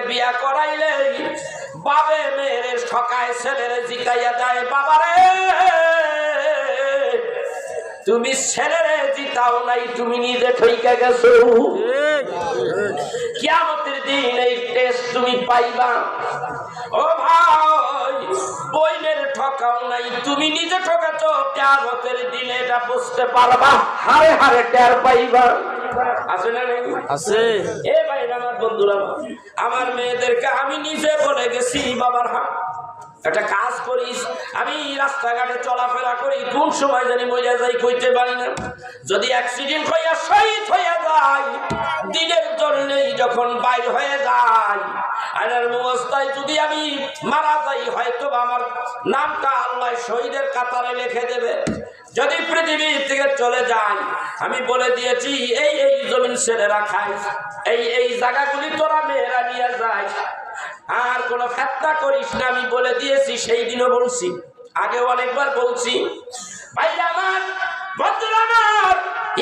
বিয়া করাইলে বাবে মেয়ের ঠকায় ছেলের জিতাইয়া দেয়, বাবারে তুমি ছেলেরে জিতাও নাই, তুমি নিজে ঠইকা গেছো। কিয়ামতের দিন এই টেস্ট তুমি পাইবা। ও ভাই, বইনের ঠকাও নাই, তুমি নিজে ঠকাছো, কিয়ামতের দিনে এটা বুঝতে পারবা, হারে হারে টের পাইবা। আছে না নাই? আছে। এ ভাই আমার বন্ধুরা, আমার মেয়েদেরকে আমি নিজে বলে গেছি, বাবার একটা কাজ করিস, আমি রাস্তাঘাটে চলাফেরা করি, কোন সময় জানি মরে যাই কইতে পারি না। যদি অ্যাক্সিডেন্ট হইয়া শহীদ হইয়া যায়, দিনের জন্যই যখন বাইর হয়ে যায়, আইনার অবস্থায় যদি আমি মারা যাই, হয়তো আমার নামটা আল্লাহ শহীদের কাতারে লিখে দেবে। যদি পৃথিবী থেকে চলে যায়, আমি বলে দিয়েছি এই এই জমিন ছেলেরা খায়, এই এই জায়গাগুলি তোরা মেয়েরা নিয়ে যায়, আর কোনো ফেতনা করিস না, আমি বলে দিয়েছি। সেই দিনও বলছি, আগে অনেকবার বলছি। ভাই আমার, বন্ধুরা আমার,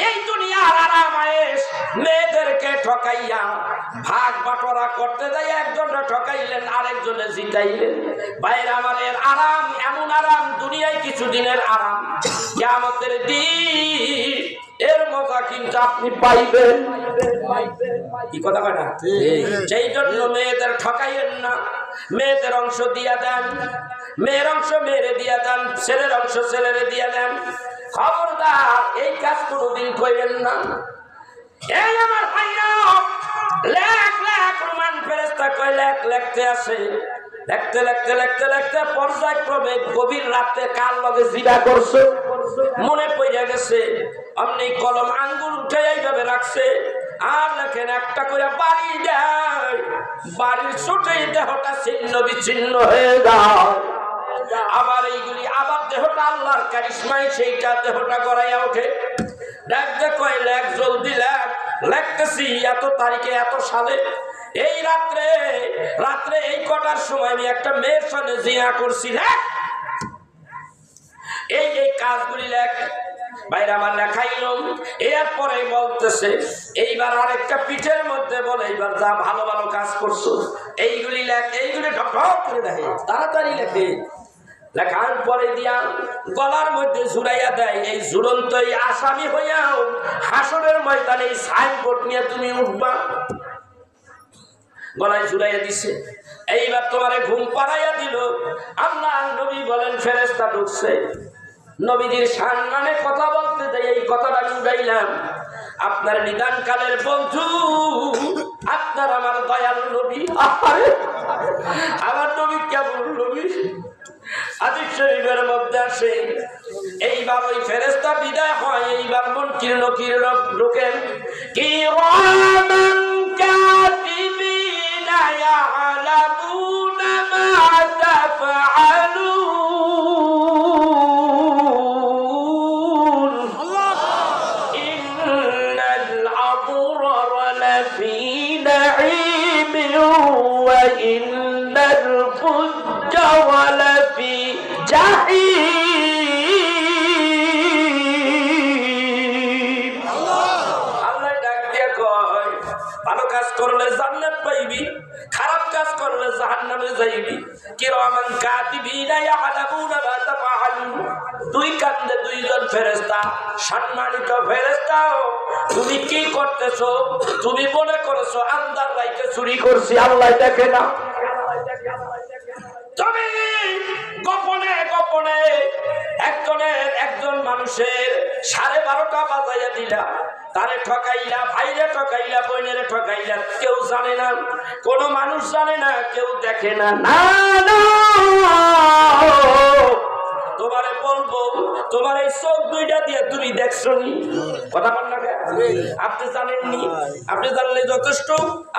এই দুনিয়ার আরাম আয়েশ মেয়েদেরকে ঠকাইয়া ভাগ বাটোয়ারা করতে যাই, একজনটা ঠকাইলেন, আরেকজনে জিতাইলেন। ভাইরা আমার, এর আরাম এমন আরাম, দুনিয়ায় কিছু দিনের আরাম, কিয়ামতের দিন এর মজা কিন্তু আপনি পাইবেন। কি কথা কয় না? সেই জন্য মেয়েদের ঠকাইয়েন না, মেয়েদের অংশ দিয়া দেন, মেয়ের অংশ মেয়েরে দিয়া দেন, ছেলের অংশ ছেলেরে দিয়া দেন। খবরদার এই কাজ কোনোদিন কইবেন না। এই আমার ভাইরা, লেখ লেখ রোমান ফেরেশতা কয় লেখ লেখতে আসে, লেখতে লেখতে লেখতে লেখতে পর্যায়ক্রমে গভীর রাতে কার লগে জিরা করছে মনে পড়ে গেছে, অমনি কলম আঙ্গুল উঠে এইভাবে রাখছে, আর লেখেন একটা করে বাড়ি দেয়, বাড়ির ছোটে দেহটা ছিন্ন বিচ্ছিন্ন হয়ে যায়। আবার এইগুলি আবার দেহটা আল্লাহর কারিশমায় সেইটা দেহটা গড়াইয়া ওঠে। ডাকতে কয় লেখ, জলদি লেখ। লেখতেছি এত তারিখে এত সালে এই রাত্রে রাত্রে এই কটার সময় আমি একটা মেয়ের সঙ্গে জিনা করছি, লেখ। এই এই কাজগুলি লেখ। বাইরে আমার লেখাইল। এরপরে বলতেছে এইবার আরেকটা পিঠের মধ্যে বলে, এইবার যা ভালো ভালো কাজ করছো এইগুলি লেখ, এইগুলি ঢক ঢক করে দেখে, তাড়াতাড়ি লেখে। লেখার পরে দিয়া গলার মধ্যে ঝুরাইয়া দেয়, এই ঝুলন্ত এই আসামি হইয়াও হাসরের ময়দানে এই সাইনবোর্ড নিয়ে তুমি উঠবা। গলায় ঝুলাইয়া দিছে। এইবার তোমারে ঘুম পাড়াইয়া দিল। আল্লাহ নবী বলেন ফেরেশতা ঢুকছে। নবীজির সম্মানে কথা বলতে যাই এই কথাটা উড়াইলাম। আপনার নিদান কালের বন্ধু, আপনার আমার দয়াল নবী, আমার নবী কেমন নবী, হাদিস শরীফের মধ্যে আসে। এইবার ওই ফেরেশতা বিদায় হয়, এইবার মুনকির নকির ঢোকেন। কিরামান কাতিবিনা ইয়ালামুনা মা তাফআলুন। ইন্নাল আবরারা লাফি নাঈমিন ওয়া ইন্নাল ফুজ্জারা লাফি জাহিম। আল্লাহ ডাক দিয়ে কয়, ভালো কাজ করলে জান্নাত পাইবি, খারাপ কাজ করলে জাহান্নামে যাইবি। কিরামান কাতিবিনা ইয়ালামুনা মা তাফআলুন। দুই কান্দে দুইজন ফেরেশতা, সম্মানিত ফেরেশতা, তুমি কি করতেছো? তুমি মনে করছো আন্দার রাইতে চুরি করছি, আল্লাহ দেখে না। তুমি গোপনে গোপনে একজন মানুষের 12:30 বাজাইয়া দিলা, তারে ঠকাইলা, ভাইরে ঠকাইলা, বোনেরে ঠকাইলা, কেউ জানে না, কোন মানুষ জানে না, কেউ দেখে না। না না, তোমারে বলবো, তোমার এই চোখ দুইটা দিয়ে তুমি দেখছো নি? কথা বল না, আপনি জানেননি? আপনি জানলে যথেষ্ট।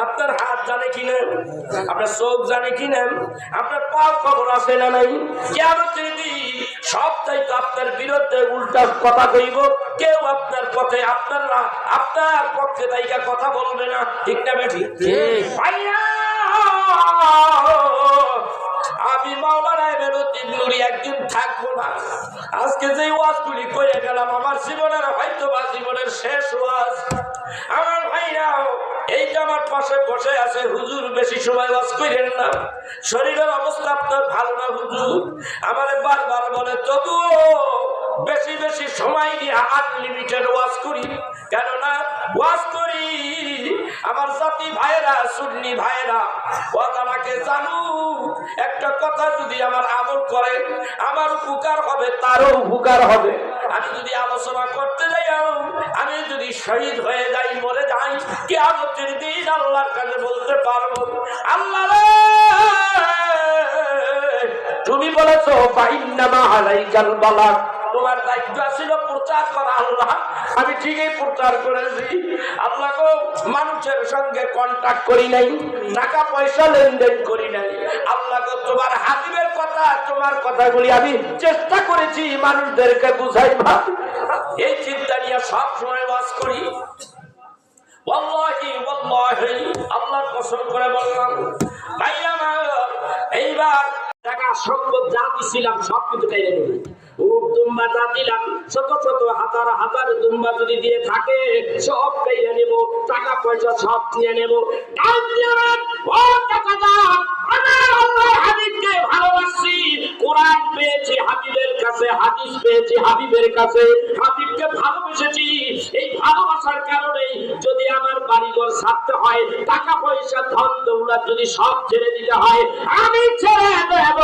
আপনার হাত জানে কিনা, আপনার চোখ জানে কিনা, আপনার পা খবর আছে না নাই? কিয়ামতের দিন সব চাইতো আপনার বিরুদ্ধে উল্টা কথা কইব, কেউ আপনার পথে আপনার পক্ষে তাইকা কথা বলবে না, ঠিক না বেঠি? ভাইয়া, আমি মাওলানা ইবনুল নুরি একদিন থাকবো না। আজকে যে ওয়াজগুলি করে গেলাম আমার জীবনের হয়তো বা জীবনের শেষ ওয়াজ। আমার ভাইরা, এইটা আমার পাশে বসে আছে, হুজুর বেশি সময় ওয়াজ করেন না, শরীরের অবস্থা আপনার ভালো না হুজুর। আমারে বারবার বলে তবুও বেশি বেশি সময় দিয়ে আনলিমিটেড ওয়াজ করি, কেননা ওয়াজ করি আমার জাতি ভাইয়েরা, সুন্নি ভাইয়েরা ওয়াদাকে জানু, একটা কথা যদি আমার আমল করে আমার উপকার হবে, তারও উপকার হবে। আমি যদি আলোচনা করতে যাই, আমি যদি শহীদ হয়ে যাই, মরে যাই, কিয়ামতের দিন আল্লাহর কাছে বলতে পারবো, আল্লাহ রে তুমি বলেছো ফাইন্নামা আলাইকাল বালাগ, তোমার দায়িত্ব ছিল প্রচার করা। আল্লাহ আমি ঠিকই প্রচার করেছি, আল্লাহ গো মানুষের সঙ্গে কন্টাক্ট করি নাই, টাকা পয়সা লেনদেন করি নাই, আল্লাহ গো তোমার হাবিবের কথা, তোমার কথাগুলি আমি চেষ্টা করেছি মানুষদেরকে বুঝাইবা। এই চিন্তা নিয়ে সব সময় বাস করি। ওয়াল্লাহি ওয়াল্লাহি আল্লাহর কসম করে বললাম ভাইয়া, এইবার টাকা সম্পদ যা দিছিলাম সব কিন্তু কেড়ে নেবে। দুম্বা যা দিলাম, শত শত হাজার হাজার দুম্বা যদি দিয়ে থাকে সব কেড়ে নেব, টাকা পয়সা সব নিয়ে নেব। হাবিবকে ভালোবাসি, কোরআন পেয়েছি হাবিবের কাছে, হাদিস পেয়েছি হাবিবের কাছে, হাবিবকে ভালোবেসেছি। এই ভালোবাসার কারণে যদি আমার বাড়িঘর ছাড়তে হয়, টাকা পয়সা ধন দৌলত যদি সব ছেড়ে দিতে হয়, আমি ছেড়ে দেব,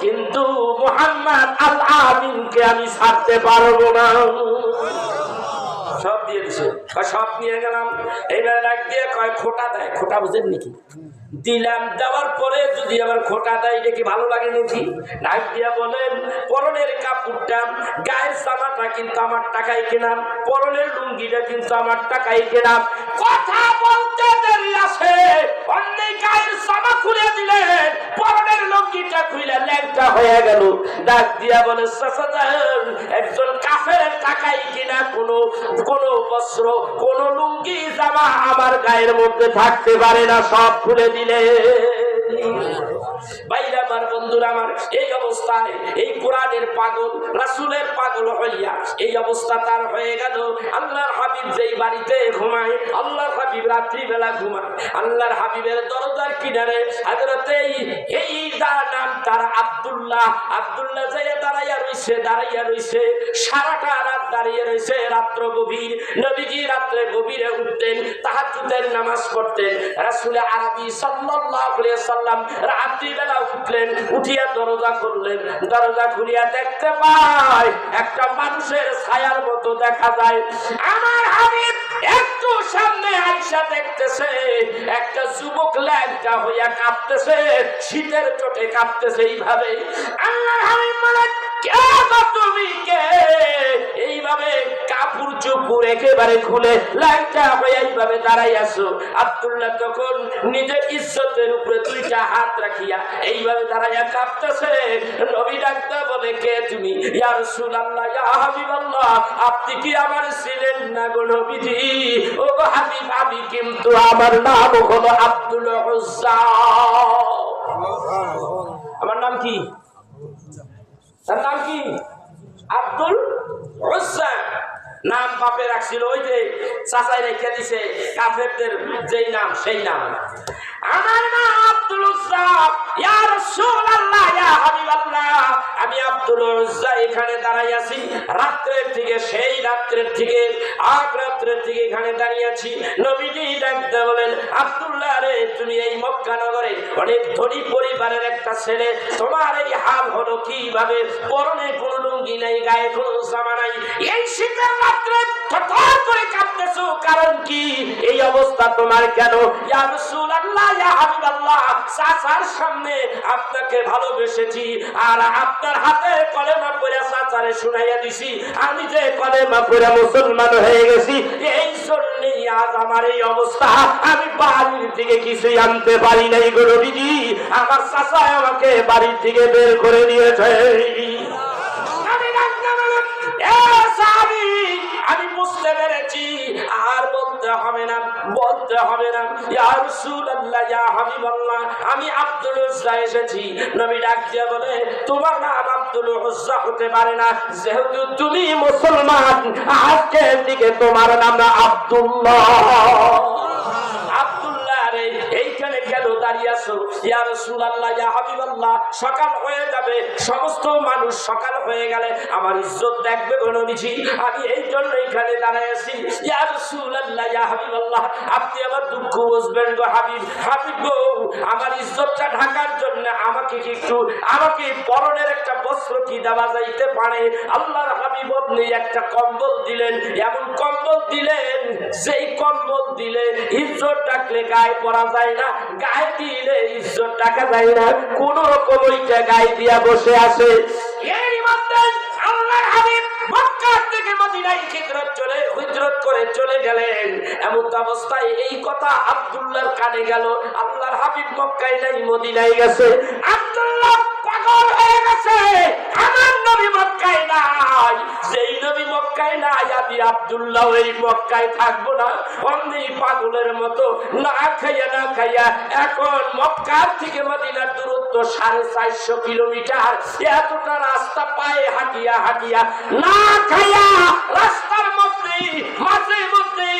কিন্তু মুহাম্মদ আল আমিনকে আমি ছাড়তে পারবো না। সব দিয়ে দিছে, সব নিয়ে গেলাম। এইবার ডাক দিয়ে কয় খোটা দেয়, খোটা বুঝেন নাকি? দিলাম, দেওয়ার পরে যদি আবার খোটা দেয়, এটা কি ভালো লাগে নাকি? ডাক দিয়া বলেন পরনের কাপড়টা, গায়ের জামাটা কিন্তু আমার টাকায় কেনাম, পরনের লুঙ্গিটা কিন্তু আমার টাকায় কেনাম। কথা বলতে দেরি আছে, অন্যে গায়ের জামা খুলে দিলেন, পরনের লুঙ্গিটা খুলে ল্যাংটা হয়ে গেল। ডাক দিয়া বলে চাচাজান, একজন কাফের টাকায় কিনা কোনো বস্ত্র, কোনো লুঙ্গি জামা আমার গায়ের মধ্যে থাকতে পারে না, সব খুলে দিলে। ভাইরা আমার, বন্ধুরা আমার, এই অবস্থায় এই কোরআনের পাগল, রাসূলের পাগল হইয়া এই অবস্থা তার হয়ে গেল। আল্লাহর হাবিব যেই বাড়িতে ঘুমায়, আল্লাহর হাবিব রাত্রি বেলা ঘুমায়, আল্লাহর হাবিবের দরজার কিনারে হযরতে এই নাম তার আব্দুল্লাহ, আব্দুল্লাহ যাইয়া দাঁড়াইয়া রইছে, সারাটা রাত দাঁড়িয়ে রইছে, রাত্র গভীর। নবীজি রাত্রে গভীরে উঠতেন, তাহাজ্জুদের নামাজ পড়তেন। রাসূল আরবি সাল্লাল্লাহু আলাইহি সাল্লাম রাত্রি বেলা উঠলেন, উঠিয়া দরজা খুললেন, দরজা খুলিয়া দেখতে পায় একটা মানুষের ছায়ার মতো দেখা যায়। আমার হাবিব একটু সামনে আয়েশা দেখতেছে একটা যুবক ল্যাংটা হইয়া কাঁপতেছে, শীতের চোটে কাঁপতেছে এইভাবে। আল্লাহর হাবিব বলেন কে তুমি কে? এইভাবে কাপড় চোপড় একেবারে খুলে ল্যাংটা হয়ে এইভাবে দাঁড়াই আছো। আব্দুল্লাহ তখন নিজের ইজ্জতের উপরে দুইটা হাত রাখিয়া এইভাবে দাঁড়াইয়া কাঁপতেছে। নবী ডাকতে বলে কে তুমি? ইয়া রাসূলুল্লাহ, ইয়া হাবিবাল্লাহ, আপনি কি আমার ছিলেন না গো নবীজি? ও গো হাবিব, আমি কিন্তু আমার নাম হলো আব্দুল উজ্জা। আমার নাম কি? তার নাম কি? আব্দুল উজ্জা। নাম বাপে রাখছিল, ওই যে চাচাই রেখে দিছে কাফেরদের যেই নাম সেই নাম। আমার নাম আব্দুল উজ্জা। ইয়া রাসূলুল্লাহ, ইয়া হাবিবাল্লাহ, আমি আব্দুল উজ্জা এখানে দাঁড়াই আছি রাত্রের থেকে, সেই রাত্রের থেকে আগ রাত্রের থেকে এখানে দাঁড়িয়ে আছি। নবীজি ডাকতে বলেন আব্দুল্লাহ রে, তুমি এই মক্কা নগরে অনেক ধনী পরিবারের একটা ছেলে, তোমার এই হাল হলো কিভাবে? পরনে কোনো লুঙ্গি নাই, গায়ে কোনো জামা নাই, এই শীতের রাত্রে থরথর করে কাঁপতেছো, কারণ কি? এই অবস্থা তোমার কেন? ইয়া রাসূলুল্লাহ, ইয়া হাবিবাল্লাহ, চাচার সামনে আপনাকে ভালোবেসেছি, আর আপনার হাতে কলেমা পড়ে চাচারে শুনাইয়া দিছি, আমি যে কলেমা পড়ে মুসলমান হয়ে গেছি, এই জন্যই আজ আমার এই অবস্থা। আমি বাড়ির থেকে কিছুই আনতে পারি নাই গো নবীজি, আমার চাচা আমাকে বাড়ির থেকে বের করে দিয়েছে। আমি বুঝতে পেরেছি, আর বলতে হবে না, বলতে হবে না। ইয়া রাসূলুল্লাহ, ইয়া হাবিবাল্লাহ, আমি আব্দুল উজ্জা এসেছি। নবী ডাক দিয়ে বলে, তোমার নাম আব্দুল উজ্জা হতে পারে না, যেহেতু তুমি মুসলমান, আজকে থেকে তোমার নাম আব্দুল্লাহ। আব্দুল্লাহ রে, এইখানে কেন দাঁড়িয়ে আছো? ইয়া রাসূলুল্লাহ, ইয়া হাবিবাল্লাহ, সকাল হয়ে যাবে, সমস্ত মানুষ সকাল হয়ে গেলে আমার ইজ্জত দেখবে গো নবীজি, আমি এই জন্য এখানে দাঁড়ায় আছি। ইয়া রাসূলুল্লাহ, ইয়া হাবিবাল্লাহ, আপনি আমার দুঃখ বুঝবেন গো হাবিব। হাবিব গো, আমার ইজ্জতটা ঢাকার জন্য আমাকে পরনের একটা বস্ত্র কি দেওয়া যাইতে পারে? আল্লাহর হাবিব আপনি একটা কম্বল দিলেন, এমন কম্বল দিলেন যেই কম্বল দিলে ইজ্জত ডাকলে গায়ে পরা যায় না, গায়ে দিলে ইজ্জত ডাকা যায় না, কোন রকম ওইটা গায়ে দিয়া বসে আছে। এর মধ্যে আল্লাহর হাবিব মক্কা থেকে মদিনায় হিজরত করে চলে গেলেন। এমন অবস্থায় এই কথা আব্দুল্লাহর কানে গেল। আল্লাহর হাবিব মক্কায় নাই, মদিনায় গেছে। আব্দুল্লাহ পাগল হয়ে গেছে, আমার নবী মক্কায় নাই। যেই নবী মক্কায় নাই, আমি আব্দুল্লাহ এই মক্কায় থাকবো না। অমনি পাগলের মতো না খাইয়া এখন মক্কার থেকে মদিনার দূরত্ব 450 কিলোমিটার। এতটা রাস্তা পায়ে হাঁটিয়া না খাইয়া রাস্তার মধ্যে মাঝে মধ্যে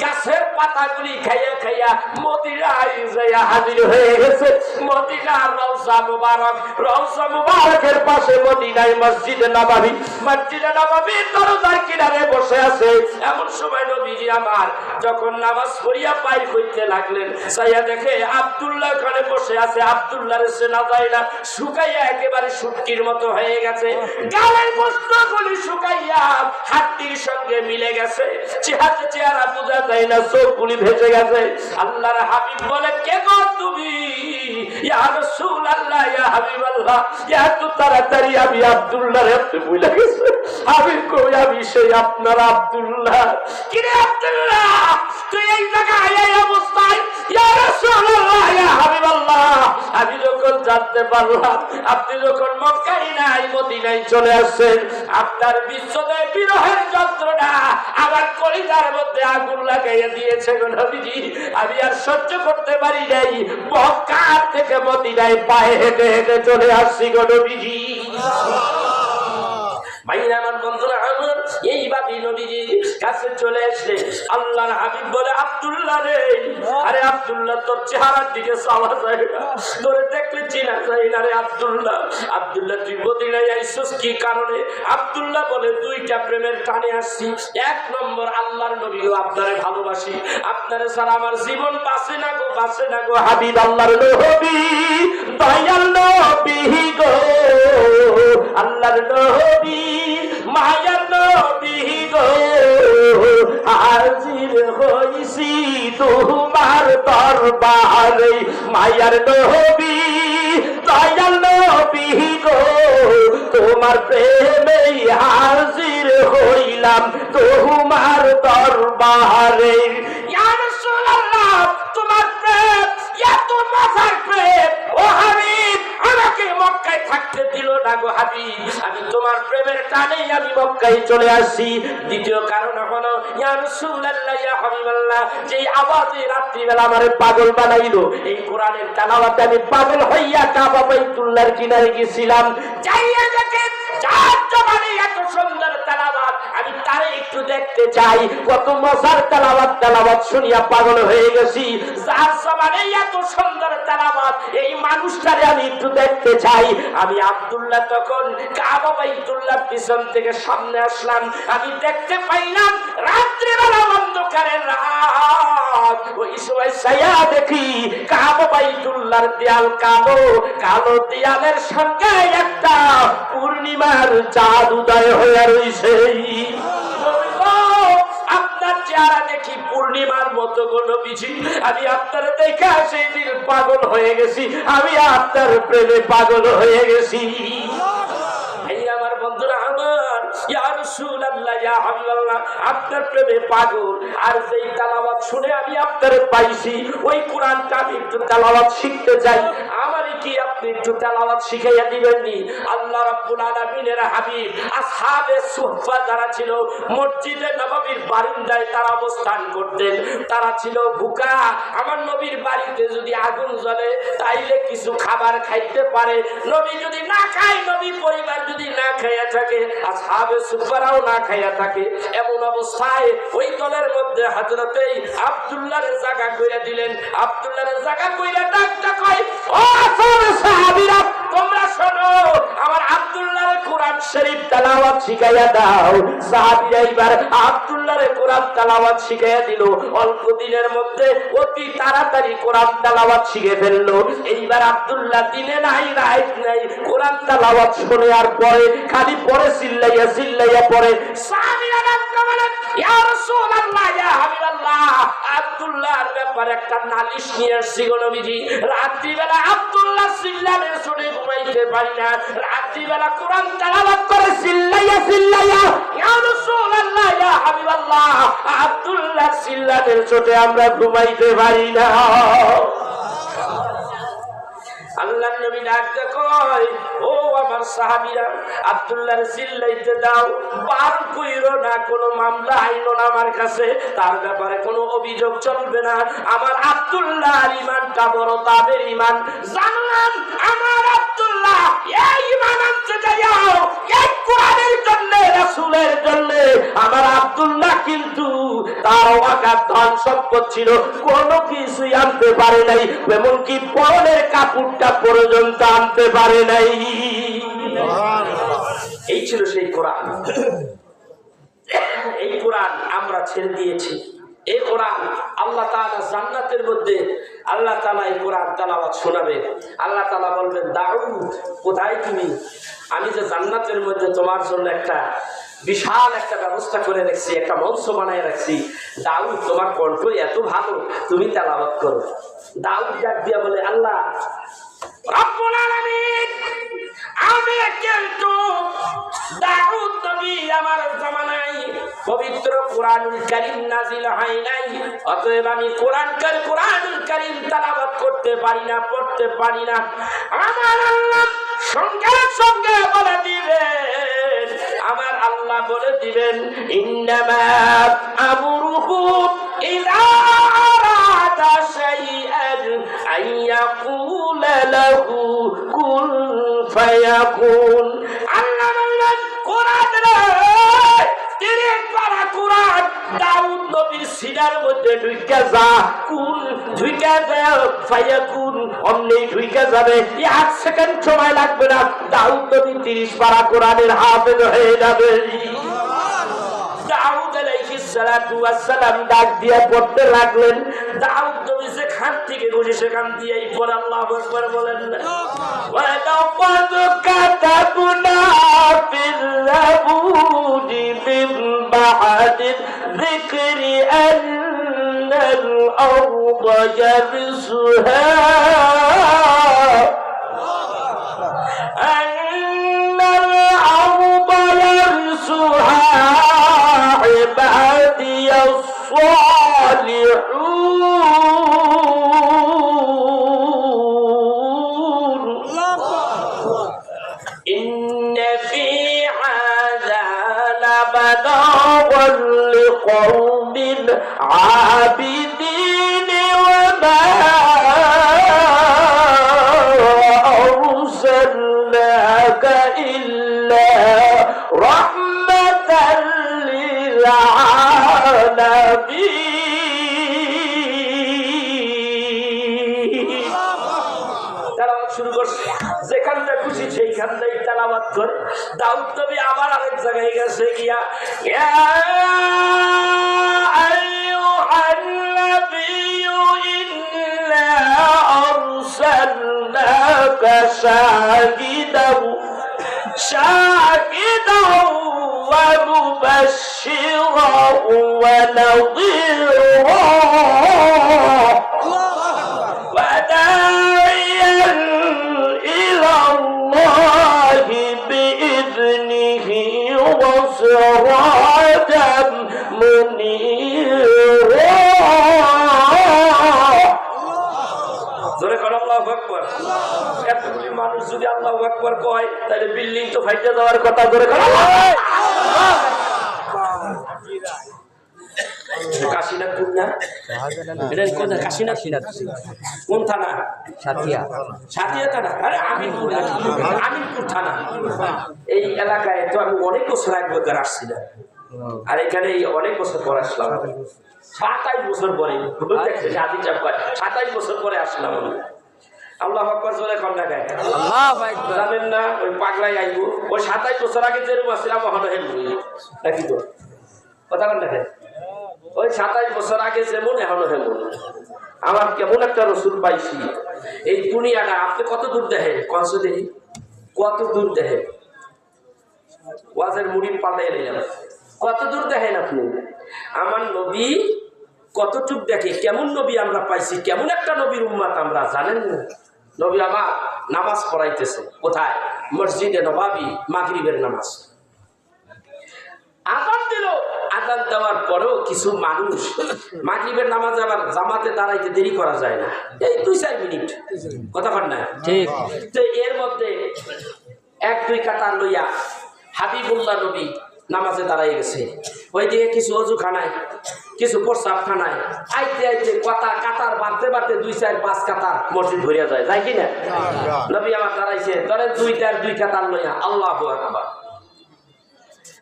গাছের পাতাগুলি খাইয়া মদিনায় যাইয়া হাজির হয়ে গেছে। মদিনার রওজা মুবারকের পাশে মদিনায় মসজিদে নববীর দরজার কিনারে বসে আছে। এমন সময় নবীজি আমার যখন নামাজ পড়িয়া পায় হইতে লাগলেন, সাইয়া দেখে আব্দুল্লাহ ওখানে বসে আছে। আব্দুল্লাহর চেনা যায় না, শুকাইয়া একেবারে শুটকির মতো হয়ে গেছে। গালের বস্ত্রগুলি শুকাইয়া হাড্ডির সঙ্গে মিলে গেছে, চেহারা বোঝা যায় না, চোখগুলি ভেসে গেছে। আল্লাহর হাবিব বলে, কে গো তুমি? ইয়া রাসূলুল্লাহ, ইয়া হাবিবাল্লাহ, এত তাড়াতাড়ি আমি আব্দুল্লাহর হাতে ভুলে গেছে। আমি কই, আমি সেই আপনার আব্দুল্লাহ। কি রে আব্দুল্লাহ, তুই এই জায়গায় এই অবস্থায়? ইয়া রাসূলুল্লাহ, ইয়া হাবিবাল্লাহ, আমি যখন জানতে পারলাম আপনি যখন মক্কায় নাই মদিনায় চলে আসছেন, আপনার বিশ্বদয় বিরহের যন্ত্রণা আমার কলিজার মধ্যে আগুন লাগাইয়া দিয়েছে গো নবীজি। আমি আর সহ্য করতে পারি নাই, মক্কা থেকে মদিনায় পায়ে হেঁটে চলে আসছি গো নবীজি। ভাইরা আমার, বন্ধুরা আমার, এইভাবে নবীজির কাছে চলে আসলে আল্লাহর হাবিব বলে, আব্দুল্লাহ রে, আরে আব্দুল্লাহ, তোর চেহারার দিকে চাওয়া যায় না, তোরে দেখলে চিনা যায় না রে আব্দুল্লাহ। আব্দুল্লাহ, তুই মদিনায় আইছস কি কারণে? আব্দুল্লাহ বলে, দুইটা প্রেমের টানে আসছি। এক নম্বর, আল্লাহর নবী গো, আপনারে ভালোবাসি, আপনারে ছাড়া আমার জীবন বাঁচে না গো হাবিব। আল্লাহর নবী, দয়াল নবী গো, আল্লাহর নবী, মায়ার নবী গো, হাজির হইছি তোমার দরবারে। মায়ার নবী, দয়াল নবী গো, তোমার প্রেমে হাজির হইলাম তোমার দরবারে। ইয়া রাসূলুল্লাহ, তোমার প্রেম এত মজার প্রেম, ও হাবিব, আমাকে মক্কায় থাকতে দিল না গো হাবিব। আমি তোমার প্রেমের টানেই আমি মক্কায় চলে আসছি। দ্বিতীয় কারণ হলো, ইয়া রাসূলুল্লাহ, ইয়া হাবিবাল্লাহ, যে আওয়াজে রাত্রিবেলা আমারে পাগল বানাইলো, এই কোরআনের তেলাওয়াতে আমি পাগল হইয়া কাবা বাইতুল্লাহর কিনারে গেছিলাম। যাইয়া দেখে চার জবানে এত সুন্দর তেলাওয়াত, আমি তারে একটু দেখতে চাই। কত মজার তেলাওয়াত শুনিয়া পাগল হয়ে গেছি। যার জবানে এত সুন্দর তেলাওয়াত, এই মানুষটারে আমি একটু দেখতে চাই। আমি আব্দুল্লাহ তখন কাবা বাইতুল্লাহ পিছন থেকে সামনে আসলাম। আমি দেখতে পাইলাম রাত্রিবেলা অন্ধকারের রাত। ওই সময় ছায়া দেখি কাবা বাইতুল্লাহর দেয়াল কালো দেয়ালের সঙ্গে একটা পূর্ণিমার চাঁদ উদয় হয়ে রয়েছে। আপনার চেহারা দেখি পূর্ণিমার মতো গো নবীজি। আমি আপনার দেখে সেই দিন পাগল হয়ে গেছি, আমি আপনার প্রেমে পাগল হয়ে গেছি। আমার বন্ধুরা আমার, ইয়া রাসূলুল্লাহ, ইয়া হাবিবাল্লাহ, আপনার প্রেমে পাগল। আর যেই তেলাওয়াত শুনে আমি আপনারে পাইছি, ওই কোরআনটা আমি একটু তেলাওয়াত শিখতে চাই। আমার কি আপনি একটু তেলাওয়াত শিখাইয়া দিবেন নি? আল্লাহ রাব্বুল আলামিনের হাবিব আসহাবে সুফফা যারা ছিল মসজিদে নববীর বারান্দায় তারা অবস্থান করতেন, তারা ছিল ভুকা। আমার নবীর বাড়িতে যদি আগুন জ্বলে তাইলে কিছু খাবার খাইতে পারে, নবী যদি না খায়, নবী পরিবার যদি না খাইয়া থাকে, আসহাবে সুফফারাও না খাইয়া থাকে, এমন অবস্থায় ওই দলের মধ্যে হযরতে আব্দুল্লাহর জায়গা কইরা দিলেন। আব্দুল্লাহর জায়গা কইরা ডাকটা কয়, ও আসহাবে সাহাবীরা তোমরা শোনো, আমার আব্দুল্লাহর কোরআন শরীফ তেলাওয়াত শিখাইয়া দাও। সাহাবীরা এবার আব্দুল্লাহর কোরআন তেলাওয়াত শিখাইয়া দিল। অল্প দিনের মধ্যে অতি তাড়াতাড়ি কোরআন তেলাওয়াত শিখে ফেললো। এইবার আব্দুল্লাহ দিনে নাই রাত নাই কোরআন তেলাওয়াত শুনে আর পরে খালি পরে চিল্লাইয়া চিল্লাইয়া পরে। সাহাবীরা ডাকতে বলেন, ইয়া রাসূলুল্লাহ, ইয়া হাবিবাল্লাহ, আব্দুল্লাহর ব্যাপারে একটা নালিশ নিয়ে আসছি গো নবীজি। রাত্রিবেলা আব্দুল্লাহ চিল্লালে শুনে ঘুমাইতে পারি না, রাত্রিবেলা কোরআন তেলাওয়াত করে চিল্লাইয়া চিল্লাইয়া, ইয়া রাসূলুল্লাহ, ইয়া হাবিবাল্লাহ, আব্দুল্লাহ চিল্লালে চোটে আমরা ঘুমাইতে পারি না। আল্লাহর নবী ডাকতে কয়, ও আমার সাহাবীরা, আব্দুল্লাহর চিল্লাইতে দাও, বার কইরো না, কোনো মামলা আইনো না আমার কাছে, তার ব্যাপারে কোনো অভিযোগ চলবে না। আমার আব্দুল্লাহর ঈমানটা বড় তাদের ঈমান। জানলাম আমার আব্দুল্লাহ এই ঈমান আনতে যাও, এই কোরআনের জন্য, রাসূলের জন্য। আমার আব্দুল্লাহ কিন্তু তার ওয়াকাত ধন সম্পদ ছিল, কোনো কিছুই আনতে পারে নাই, এমনকি পরনের কাপড়টা পর্যন্ত আনতে পারে নাই। এই ছিল সেই কোরআন। এই কোরআন আমরা ছেড়ে দিয়েছি। এই কোরআন আল্লাহ তাআলা জান্নাতের মধ্যে আল্লাহ তাআলা এই কোরআন তেলাওয়াত শোনাবে। আল্লাহ তাআলা বলবেন, দাউদ কোথায় তুমি? আমি যে জান্নাতের মধ্যে তোমার জন্য একটা বিশাল একটা ব্যবস্থা করে রাখছি, একটা মঞ্চ বানায় রাখছি। দাউদ তোমার কণ্ঠ এত ভালো, তুমি তেলাওয়াত করো। দাউদ ডাক দিয়া বলে, আল্লাহ রব্বুল আলামিন, আমি কিন্তু দাউদ নবী আমার জামানায় পবিত্র কোরআনুল কারীম নাযিল হয় নাই, অতএব আমি কোরআনুল কারীম তেলাওয়াত করতে পারি না, পড়তে পারি না। আমার আল্লাহ সঙ্গে সঙ্গে বলে দিবেন, আমার আল্লাহ বলে দিবেন, ইন্নামা আমরুহু ইযা আরাদা শাইআন আইয়াকুলা লাহু কুন ফায়াকুন। আল্লাহ বললেন, কোরআনের তিনি পারা কোরআন দাউদ নবীর সিনার মধ্যে ঢুইকা যা, কুন ঢুইকা যায়, ফায়াকুন অমনি ঢুইকা যাবে। এক সেকেন্ড সময় লাগবে না, দাউদ নবী 30 পারা কোরআনের হাফেজ হয়ে যাবে। দাউদ আলাইহিস সালাতু ওয়াস সালাম ডাক দিয়া পড়তে লাগলেন। দাউদ নবী যেখান থেকে বসে সেখান দিয়েই পড়ে আল্লাহু আকবার বলেন। ওয়া লাকাদ কাতাবনা ফিল জাবুরি মিন বা'দি যিকরি আন্নাল আরদা ইয়ারসুহা عبادي الصالحون إن في هذا لبلاغا لقوم عابدين وما أرسلناك إلا رحمة শুরু করছে, যেখানটা খুশি সেইখানটাই তেলাওয়াত করে। দাউদ নবী আবার আরেক জায়গায় গেছে গিয়া, ইয়া আইয়ুহান নাবিয়্যু ইন্না আরসালনাকা শাহিদাও ওয়া মুবাশশিরাও ওয়া নাযীরা ওয়া দা'iyan ইলা আল্লাহি বিইذনিহি ওয়া সিরাজাম মুনীরা। ধরে কর আল্লাহু আকবার। এতগুলি মানুষ যদি আল্লাহু আকবার কয় তাহলে বিল্ডিং তো ফাইটে যাওয়ার কথা। ধরে কর কাশীনাথপুর না, এটা কাশীনাথ কোন থানা? সাথিয়া থানা। আরে আমিনপুর থানা। এই এলাকায় তো আমি অনেক বছর এক বছর আসছি না, আর এখানে অনেক বছর পর আসলাম। 27 বছর পরে 27 বছর পরে আসলাম আমি। আল্লাহু আকবার জোরে কোন জায়গায় জানেন না? ওই পাগলাই আইব ওই 27 বছর আগে যেরকম আসছিলাম মহান হেল নাকি তো কথা বল দেখেন। ওই 27 বছর আগে যেমন এখনো হেমন। আমার কেমন একটা রসুল পাইছি। এই দুনিয়াটা আপনি কত দূর দেখেন কনসে দেখি, কত দূর দেখেন। ওয়াজের মুড়ি পাল্টাই নিলাম, কত দূর দেখেন আপনি। আমার নবী কতটুক দেখে, কেমন নবী আমরা পাইছি, কেমন একটা নবীর উম্মত আমরা জানেন না। নবী আমার নামাজ পড়াইতেছে কোথায়? মসজিদে নবাবী, মাগরিবের নামাজ। আযান দিল, আযান দেওয়ার পরেও কিছু মানুষ মাগরিবের নামাজে আবার জামাতে দাঁড়াইতে দেরি করা যায় না, এই 2-4 মিনিট কথা বল না ঠিক। তো এর মধ্যে 1-2 কাতার লইয়া হাবিবুল্লাহ নবী নামাজে দাঁড়াই গেছে। ওইদিকে কিছু অজুখানায়, কিছু প্রস্রাবখানায় আইতে আইতে কাতার বাড়তে বাড়তে 2-4-5 কাতার মসজিদ ভরিয়া যায়, যায় কিনা? নবী আমার দাঁড়াইছে, ধরেন 2 কাতার লইয়া আল্লাহু আকবার।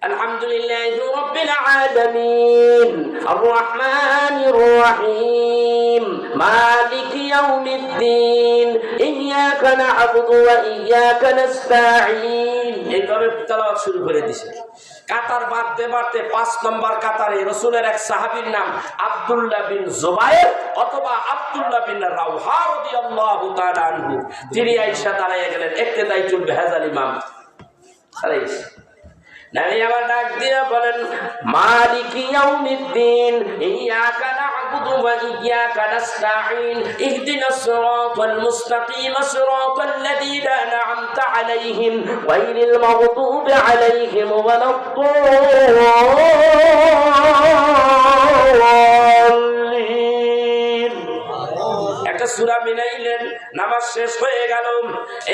আলহামদুলিল্লাহি রাব্বিল আলামিন আর-রাহমানির রহিম মালিকি ইয়াউমিদ্দিন ইয়্যাকা না'বুদু ওয়া ইয়্যাকা নাস্তাঈন। এইভাবে তেলাওয়াত শুরু করে দিয়েছে। কাতার বাড়তে বাড়তে 5 নম্বর কাতারে রাসূলের এক সাহাবীর নাম আব্দুল্লাহ বিন জুবায়ের অথবা আব্দুল্লাহ বিন রাওহা রাদিয়াল্লাহু তাআলা আনহু, তিনি আয়েশা দাঁড়িয়ে গেলেন ইক্তেদাইতুল বিহাজাল ইমাম আলাইহিস। নবী আবার ডাক দিয়ে বলেন মালিকি ইয়াউমিদ্দিন ইয়্যাকা না'বুদু ওয়া ইয়্যাকা নাস্তাঈন ইহদিনাস সিরাতাল মুস্তাকিম সিরাতাল লাযীনা আন'আমতা আলাইহিম গায়রিল মাগদুবি আলাইহিম ওয়ালাদ-দাল্লিন। একটা সূরা মিলাইলেন, নামাজ শেষ হয়ে গেল।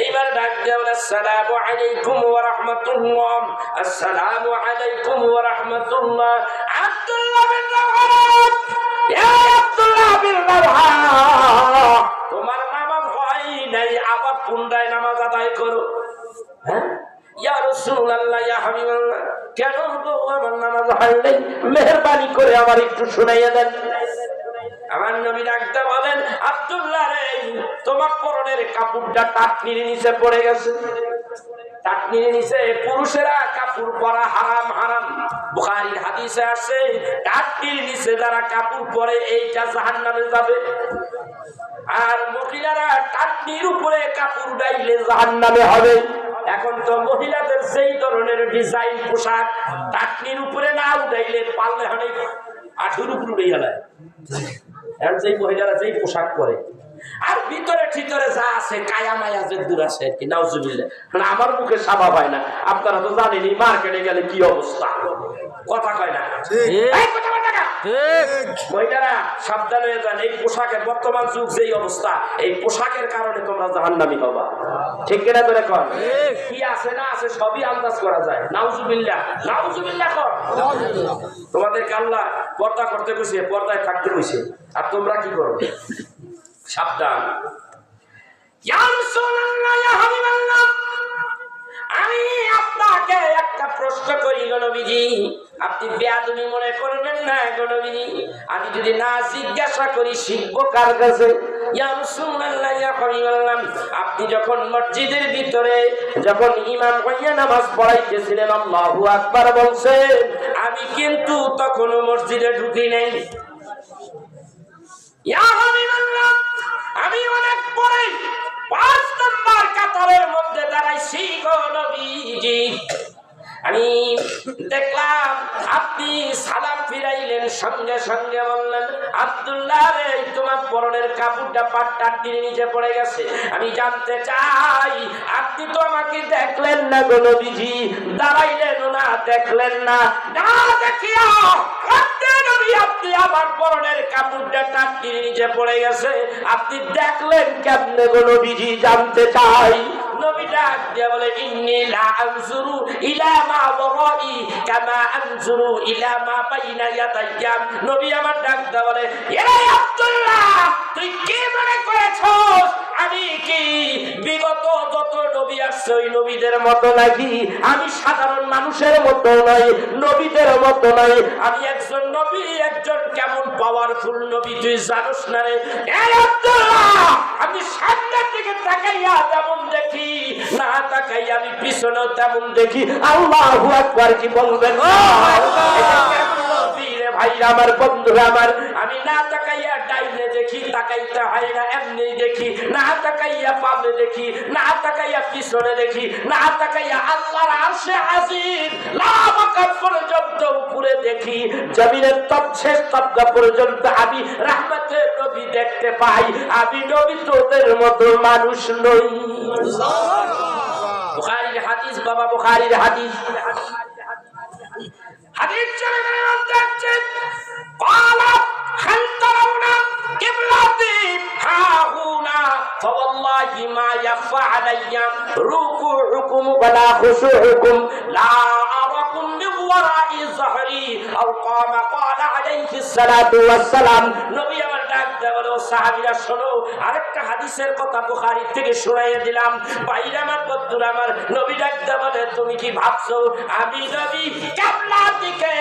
এইবার ডাক দিয়ে বলে আসসালামু আলাইকুম ওয়া রাহমাতুল্লাহ, আসসালামু আলাইকুম ওয়া রাহমাতুল্লাহ। আব্দুল্লাহ বিন রাওহা, ইয়া আব্দুল্লাহ বিন রাওহা, তোমার নামাজ হয় নাই, আবার পুনরায় নামাজ আদায় করো। হ্যাঁ ইয়া রাসূলুল্লাহ, ইয়া হাবিবাল্লাহ, কেন গো আমার নামাজ হয় নাই? মেহেরবানি করে আমার একটু শুনাইয়া দেন। আমার নবী ডাকতে বলেন আব্দুল্লাহ রে, তোমার পরনের কাপড়টা টাটনির নিচে পড়ে গেছে। টাটনির নিচে পুরুষেরা কাপড় পরা হারাম। বুখারীর হাদিসে আছে টাটনির নিচে যারা কাপড় পরে এইটা জাহান্নামে যাবে, আর মহিলারা টাটনির উপরে কাপড় ডাইলে জাহান্নামে হবে। এখন তো মহিলাদের সেই ধরনের ডিজাইন পোশাক টাটনির উপরে না উঠাইলে পারলে অনেক আঠুর উপর উঠে গেল। আর যেই মহিলারা যেই পোশাক পরে আর ভিতরে ঠিতরে যা আছে কায়া মায়া যে দূর আছে কি নাউজুবিল্লাহ, মানে আমার মুখে সাবা পায় না। আপনারা তো জানেনই মার্কেটে গেলে কি অবস্থা, কথা কয় না মহিলারা সাবধান হয়ে যান। এই পোশাকের বর্তমান যুগ যেই অবস্থা, এই পোশাকের কারণে তোমরা জাহান্নামী হবা। ঠিক কিনা করে কর, কি আছে না আছে সবই আন্দাজ করা যায়। নাউজুবিল্লাহ, নাউজুবিল্লাহ কর। তোমাদেরকে আল্লাহ পর্দা করতে কইছে, পর্দায় থাকতে কইছে, আর তোমরা কি করো? সাবধান। ইয়া রাসূলুল্লাহ, ইয়া হাবিবাল্লাহ, আমি আপনাকে একটা প্রশ্ন করি গো নবীজি, আপনি বেয়াদবি মনে করবেন না গো নবীজি। আমি যদি না জিজ্ঞাসা করি শিখবো কার কাছে? ইয়া রাসূলুল্লাহ, ইয়া হাবিবাল্লাহ, আপনি যখন মসজিদের ভিতরে যখন ইমাম হইয়া নামাজ পড়াইতেছিলেন আল্লাহু আকবার বলছেন, আমি কিন্তু তখনও মসজিদে ঢুকি নাই। ইয়া হাবিবাল্লাহ, আমি অনেক পরে 5 নম্বর কাতারের মধ্যে দাঁড়াইছি গো নবীজি। আমি দেখলাম আপনি সালাম ফিরাইলেন, সঙ্গে সঙ্গে বললেন আব্দুল্লাহ রে, তোমার পরনের কাপড়টা পাটটার দিনে নিচে পড়ে গেছে। আমি জানতে চাই আপনি তো আমাকে দেখলেন না গো নবীজি, দাঁড়াইলেন না, দেখলেন না, না দেখিয়া আপনি নবী আপনি আমার পরনের কাপড়টা টাটকির নিচে পড়ে গেছে, আপনি দেখলেন কেমনে গো নবীজি? জানতে চাই। নবী ডাক দিয়ে বলে, ইন্নী লা আনজুরু ইলা মা ওয়ারাই কামা আনজুরু ইলা মা বাইনা ইয়াদাইয়া। নবী আমার ডাক দিয়ে বলে, এ আব্দুল্লাহ, তুই কি মনে করেছস আমি কি বিগত যত নবী আসছে ওই নবীদের মতো নাকি? আমি সাধারণ মানুষের মতো নই, নবীদের মতো নই। আমি একজন নবী, একজন কেমন পাওয়ারফুল নবী তুই জানোস না রে? এই আব্দুল্লাহ, আমি সামনের দিকে তাকাইয়া যেমন দেখি, না তাকাইয়া আমি পিছনেও তেমন দেখি। আল্লাহু আকবার কি বলবেন? ভাইরা আমার, বন্ধুরা আমার, আমি না তাকাইয়া ডাইনে দেখি, তাকাইতে হয় না, এমনি দেখি, না তাকাইয়া বামে দেখি, না তাকাইয়া পিছনে দেখি, না তাকাইয়া আল্লাহর আরশে আজিম লামাকাত পর্যন্ত উপরে দেখি, জমিনের তৎশেষ তবকা পর্যন্ত আমি রাহমাতের নবী দেখতে পাই। আমি নবী তোদের মতো মানুষ নই। বুখারীর হাদিস, বাবা বুখারীর হাদিস। হাদিস শরীফের মধ্যে আছে, ক্বালা হাল তারাউনা কিবলাতি হাহুনা ফাওয়াল্লাহি মা ইয়াখফা আলাইয়া রুকুউকুম ওয়ালা খুশুউকুম লা আরাকুম মিন ওয়ারাই যহরি আও ক্বামা ক্বালা আলাইহিস সালাতু ওয়াস সালাম। নবী আমার ডাক দেয়া বলে, ও সাহাবীরা শোনো, আরেকটা হাদিসের কথা বুখারী থেকে শুনাইয়া দিলাম। বাইরে আমার, বন্ধুরা আমার, নবী ডাক দেয়া বলে, তুমি কি ভাবছো আমি নবী কিবলার দিকে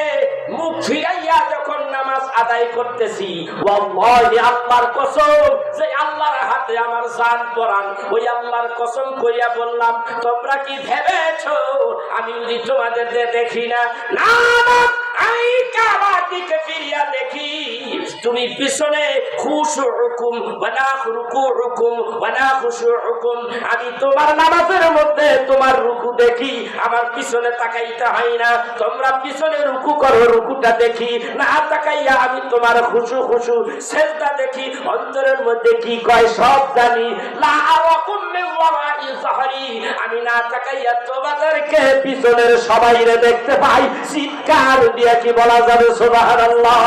মুখ ফিরাইয়া যখন নামাজ আদায় করতেছি, ওয়াল্লাহি আল্লাহর কসম, যে আল্লাহর হাতে আমার জান পরান, ওই আল্লাহর কসম কইয়া বললাম, তোমরা কি ভেবেছো আমি যদি তোমাদের দেখি না? না, আমি কাবার দিকে ফিরিয়া দেখি, তুমি পিছনে খুশুউকুম ওয়ালা রুকুউকুম ওয়ালা খুশুউকুম, আমি তোমার নামাজের মধ্যে তোমার রুকু দেখি, আমার পিছনে তাকাইতে হয় না। তোমরা পিছনে রুকু করো, রুকুটা দেখি, না তাকাইয়া আমি তোমার খুশু খুশু সেজদা দেখি, অন্তরের মধ্যে কি কয় সব জানি। লা আরাকুম মিন ওয়ারাই যহরি, আমি না তাকাইয়া তোমাদেরকে পিছনের সবাইরে দেখতে পাই। চিৎকার দিয়ে কি বলা যাবে সুবহানাল্লাহ?